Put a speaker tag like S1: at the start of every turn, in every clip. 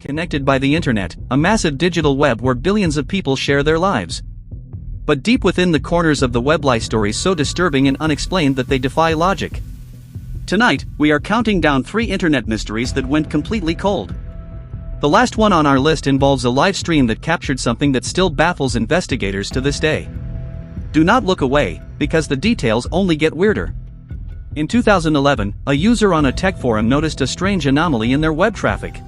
S1: connected by the internet, a massive digital web where billions of people share their lives. But deep within the corners of the web lie stories so disturbing and unexplained that they defy logic. Tonight, we are counting down 3 internet mysteries that went completely cold. The last one on our list involves a live stream that captured something that still baffles investigators to this day. Do not look away, because the details only get weirder. In 2011, a user on a tech forum noticed a strange anomaly in their web traffic.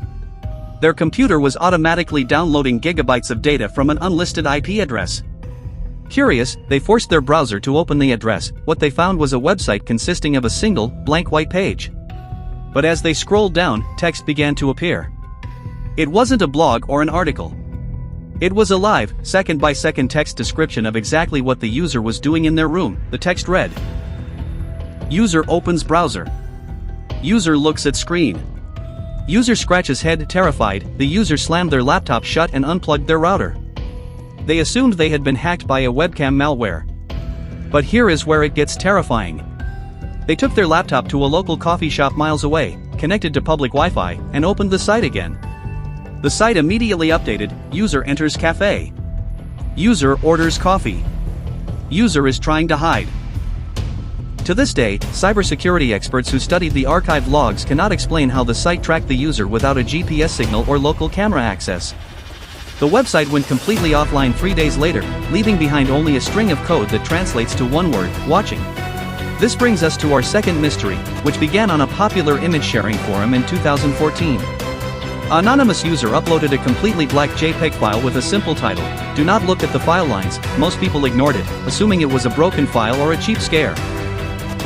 S1: Their computer was automatically downloading gigabytes of data from an unlisted IP address. Curious, they forced their browser to open the address. What they found was a website consisting of a single, blank white page. But as they scrolled down, text began to appear. It wasn't a blog or an article. It was a live, second-by-second text description of exactly what the user was doing in their room. The text read: User opens browser. User looks at screen. User scratches head, terrified. The user slammed their laptop shut and unplugged their router. They assumed they had been hacked by a webcam malware. But here is where it gets terrifying. They took their laptop to a local coffee shop miles away, connected to public Wi-Fi, and opened the site again. The site immediately updated. User enters cafe. User orders coffee. User is trying to hide. To this day, cybersecurity experts who studied the archived logs cannot explain how the site tracked the user without a GPS signal or local camera access. The website went completely offline 3 days later, leaving behind only a string of code that translates to one word: watching. This brings us to our second mystery, which began on a popular image sharing forum in 2014. Anonymous user uploaded a completely black JPEG file with a simple title: "Do not look at the file lines." Most people ignored it, assuming it was a broken file or a cheap scare.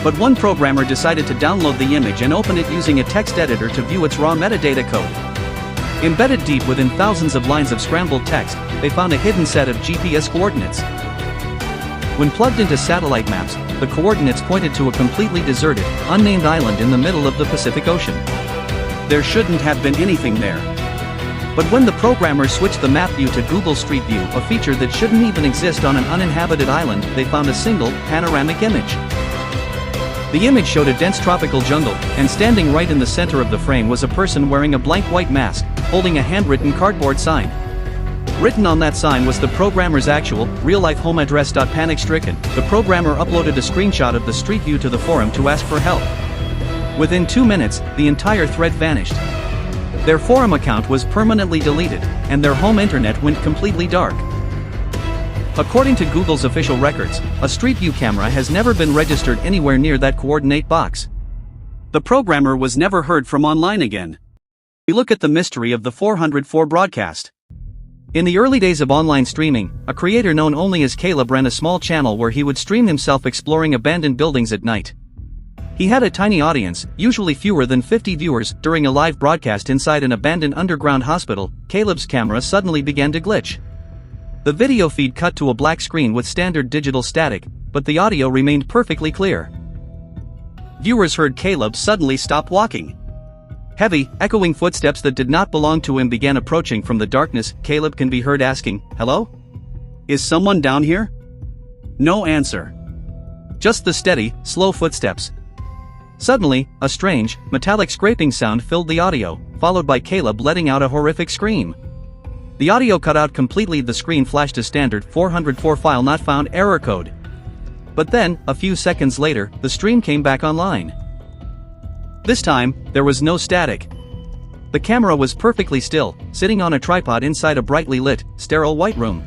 S1: But one programmer decided to download the image and open it using a text editor to view its raw metadata code. Embedded deep within thousands of lines of scrambled text, they found a hidden set of GPS coordinates. When plugged into satellite maps, the coordinates pointed to a completely deserted, unnamed island in the middle of the Pacific Ocean. There shouldn't have been anything there. But when the programmers switched the map view to Google Street View, a feature that shouldn't even exist on an uninhabited island, they found a single, panoramic image. The image showed a dense tropical jungle, and standing right in the center of the frame was a person wearing a blank white mask, holding a handwritten cardboard sign. Written on that sign was the programmer's actual, real-life home address. Panic-stricken, the programmer uploaded a screenshot of the Street View to the forum to ask for help. Within 2 minutes, the entire thread vanished. Their forum account was permanently deleted, and their home internet went completely dark. According to Google's official records, a Street View camera has never been registered anywhere near that coordinate box. The programmer was never heard from online again. We look at the mystery of the 404 broadcast. In the early days of online streaming, a creator known only as Caleb ran a small channel where he would stream himself exploring abandoned buildings at night. He had a tiny audience, usually fewer than 50 viewers. During a live broadcast inside an abandoned underground hospital, Caleb's camera suddenly began to glitch. The video feed cut to a black screen with standard digital static, but the audio remained perfectly clear. Viewers heard Caleb suddenly stop walking. Heavy, echoing footsteps that did not belong to him began approaching from the darkness. Caleb can be heard asking, "Hello? Is someone down here?" No answer. Just the steady, slow footsteps. Suddenly, a strange, metallic scraping sound filled the audio, followed by Caleb letting out a horrific scream. The audio cut out completely. The screen flashed a standard 404 file not found error code. But then, a few seconds later, the stream came back online. This time, there was no static. The camera was perfectly still, sitting on a tripod inside a brightly lit, sterile white room.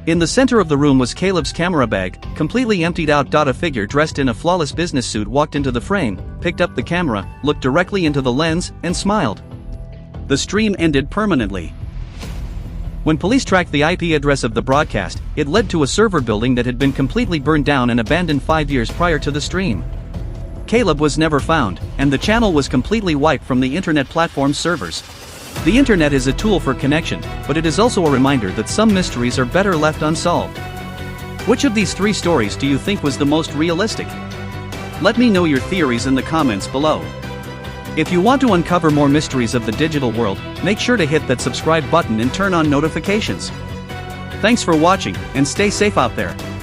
S1: In the center of the room was Caleb's camera bag, completely emptied out. A figure dressed in a flawless business suit walked into the frame, picked up the camera, looked directly into the lens, and smiled. The stream ended permanently. When police tracked the IP address of the broadcast, it led to a server building that had been completely burned down and abandoned 5 years prior to the stream. Caleb was never found, and the channel was completely wiped from the internet platform's servers. The internet is a tool for connection, but it is also a reminder that some mysteries are better left unsolved. Which of these 3 stories do you think was the most realistic? Let me know your theories in the comments below. If you want to uncover more mysteries of the digital world, make sure to hit that subscribe button and turn on notifications. Thanks for watching, and stay safe out there.